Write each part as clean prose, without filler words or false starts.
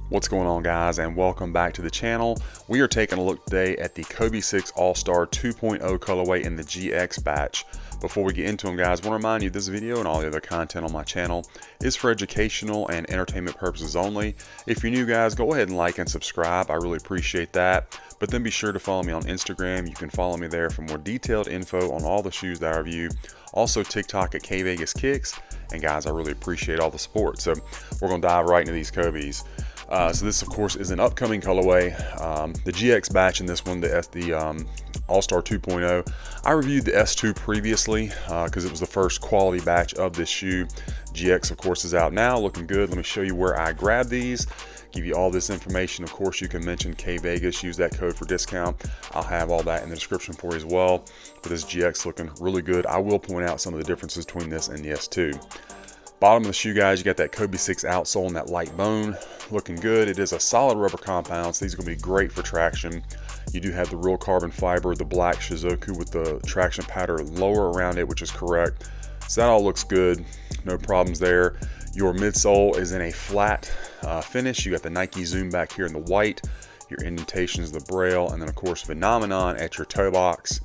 What's going on, guys, and welcome back to the channel. We are taking a look today at the Kvegas All-Star 2.0 colorway in the GX batch. Before we get into them, guys, I want to remind you this video and all the other content on my channel is for educational and entertainment purposes only. If you're new, guys, go ahead and like and subscribe. I really appreciate that. But then be sure to follow me on Instagram. You can follow me there for more detailed info on all the shoes that I review. Also TikTok at kvegaskickz. And guys, I really appreciate all the support. So we're going to dive right into these Kvegas. So this, of course, is an upcoming colorway. The GX batch in this one, the All-Star 2.0. I reviewed the S2 previously because it was the first quality batch of this shoe. GX, of course, is out now, looking good. Let me show you where I grabbed these, give you all this information. Of course, you can mention Kvegas, use that code for discount. I'll have all that in the description for you as well. But this GX looking really good. I will point out some of the differences between this and the S2. Bottom of the shoe, guys, you got that Kvegas outsole and that light bone, looking good. It is a solid rubber compound, so these are going to be great for traction. You do have the real carbon fiber, the black Shizuku with the traction pattern lower around it, which is correct. So that all looks good, no problems there. Your midsole is in a flat finish. You got the Nike Zoom back here in the white, your indentations, the braille, and then of course Phenomenon at your toe box.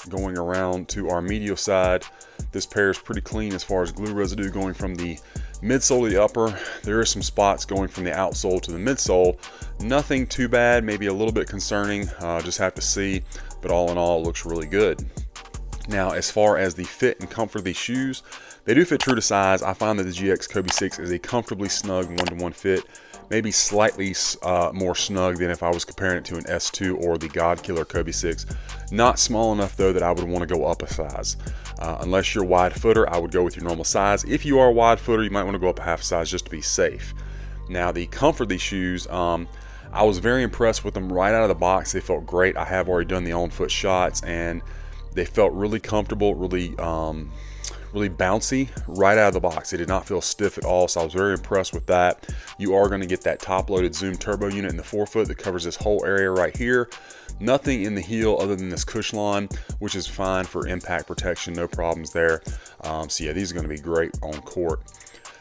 Going around to our medial side, this pair is pretty clean as far as glue residue going from the midsole to the upper. There are some spots going from the outsole to the midsole. Nothing too bad, maybe a little bit concerning, just have to see, but all in all, it looks really good. Now, as far as the fit and comfort of these shoes, they do fit true to size. I find that the GX Kvegas is a comfortably snug one-to-one fit, maybe slightly more snug than if I was comparing it to an S2 or the God Killer Kvegas. Not small enough though that I would want to go up a size. Unless you're wide footer, I would go with your normal size. If you are a wide footer, you might want to go up a half size just to be safe. Now, the comfort of these shoes, I was very impressed with them right out of the box. They felt great. I have already done the on-foot shots and they felt really comfortable, really bouncy right out of the box. They did not feel stiff at all, so I was very impressed with that. You are going to get that top-loaded Zoom turbo unit in the forefoot that covers this whole area right here. Nothing in the heel other than this Cushlon, which is fine for impact protection, no problems there. So yeah, these are going to be great on court.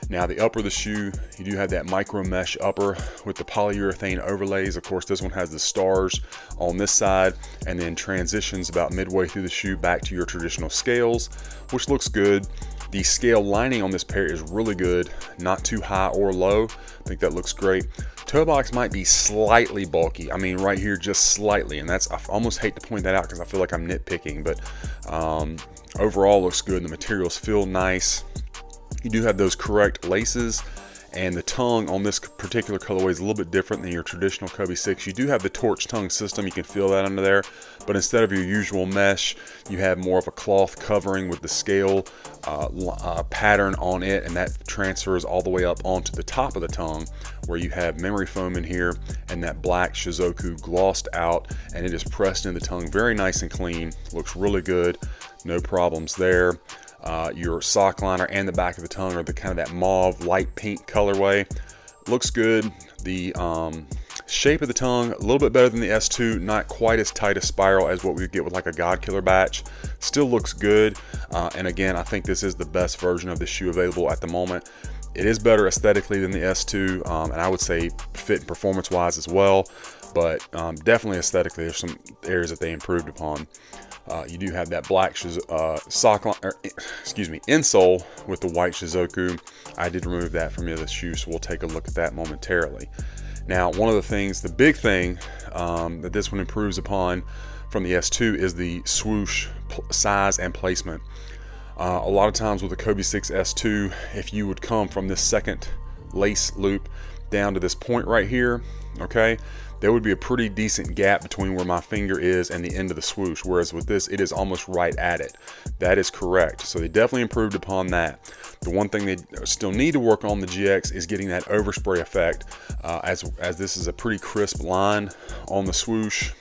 Now, the upper of the shoe, you do have that micro mesh upper with the polyurethane overlays. Of course, this one has the stars on this side and then transitions about midway through the shoe back to your traditional scales, which looks good. The scale lining on this pair is really good, not too high or low. I think that looks great. Toe box might be slightly bulky. I mean, right here, just slightly. And that's, I almost hate to point that out because I feel like I'm nitpicking, but overall looks good. The materials feel nice. You do have those correct laces, and the tongue on this particular colorway is a little bit different than your traditional Kvegas. You do have the torch tongue system, you can feel that under there, but instead of your usual mesh, you have more of a cloth covering with the scale pattern on it, and that transfers all the way up onto the top of the tongue, where you have memory foam in here and that black Shizuku glossed out, and it is pressed in the tongue very nice and clean. Looks really good, no problems there. Your sock liner and the back of the tongue are the kind of that mauve light pink colorway. Looks good. The shape of the tongue a little bit better than the S2, not quite as tight a spiral as what we get with like a God Killer batch. Still looks good, and again, I think this is the best version of the shoe available at the moment. It is better aesthetically than the S2, and I would say fit and performance wise as well, but definitely aesthetically there's some areas that they improved upon. You do have that black insole with the white Shizuku. I did remove that from the other shoe, so we'll take a look at that momentarily. Now, one of the things, the big thing that this one improves upon from the S2 is the swoosh size and placement. A lot of times with the Kvegas S2, if you would come from this second lace loop down to this point right here, okay, there would be a pretty decent gap between where my finger is and the end of the swoosh, whereas with this, it is almost right at it. That is correct. So they definitely improved upon that. The one thing they still need to work on the GX is getting that overspray effect, as this is a pretty crisp line on the swoosh.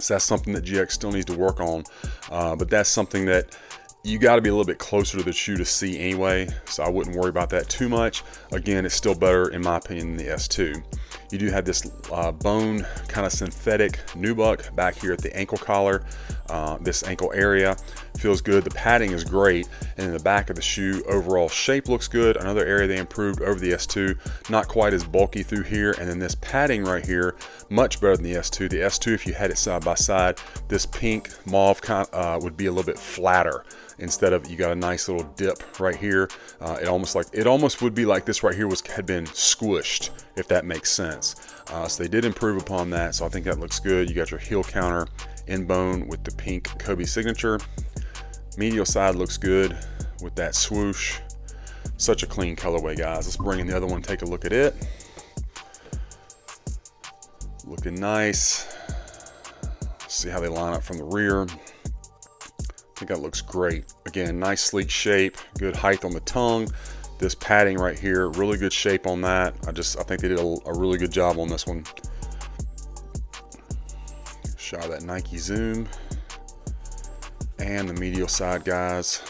So that's something that GX still needs to work on, but that's something that you got to be a little bit closer to the shoe to see anyway, so I wouldn't worry about that too much. Again, it's still better in my opinion than the S2. You do have this bone kind of synthetic nubuck back here at the ankle collar. This ankle area feels good. The padding is great, and in the back of the shoe, overall shape looks good. Another area they improved over the S2, not quite as bulky through here, and then this padding right here, much better than the S2. The S2, if you had it side by side, this pink mauve would be a little bit flatter. Instead of, you got a nice little dip right here. It almost would be like this right here had been squished, if that makes sense. So they did improve upon that, so I think that looks good. You got your heel counter in bone with the pink Kobe signature. Medial side looks good with that swoosh. Such a clean colorway, guys. Let's bring in the other one, take a look at it. Looking nice. See how they line up from the rear. I think that looks great. Again, nice sleek shape, good height on the tongue. This padding right here, really good shape on that. I think they did a really good job on this one. Shot of that Nike Zoom. And the medial side, guys.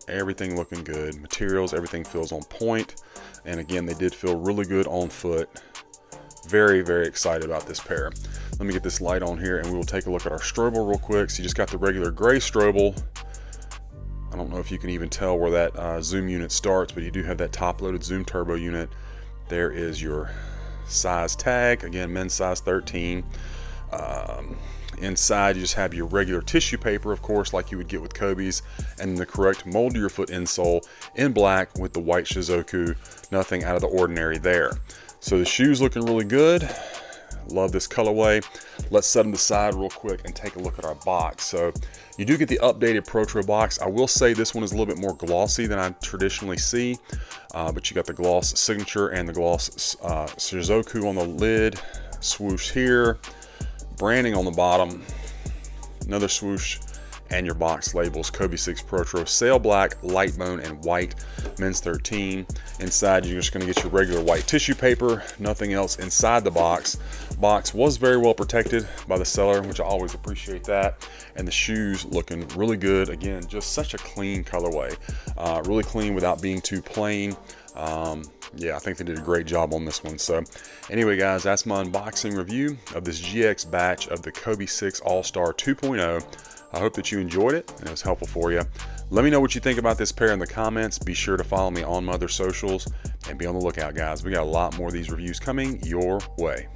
Everything looking good. Materials, everything feels on point. And again, they did feel really good on foot. Very, very excited about this pair. Let me get this light on here and we will take a look at our Strobel real quick. So you just got the regular gray Strobel. I don't know if you can even tell where that zoom unit starts, but you do have that top-loaded zoom turbo unit. There is your size tag. Again, men's size 13. Inside, you just have your regular tissue paper, of course, like you would get with Kobe's, and the correct mold to your foot insole in black with the white Shizuku. Nothing out of the ordinary there. So the shoe's looking really good. Love this colorway. Let's set them aside real quick and take a look at our box. So you do get the updated Protro box. I will say this one is a little bit more glossy than I traditionally see, but you got the gloss signature and the gloss Shizuku on the lid, swoosh here, branding on the bottom, another swoosh, and your box labels: Kvegas Protro, sail black, light bone, and white, men's 13. Inside, you're just going to get your regular white tissue paper, nothing else inside the box. Box was very well protected by the seller, which I always appreciate that. And the shoes looking really good. Again, just such a clean colorway. Really clean without being too plain. Yeah, I think they did a great job on this one. So anyway, guys, that's my unboxing review of this GX batch of the Kvegas All-Star 2.0. I hope that you enjoyed it and it was helpful for you. Let me know what you think about this pair in the comments. Be sure to follow me on my other socials and be on the lookout, guys. We got a lot more of these reviews coming your way.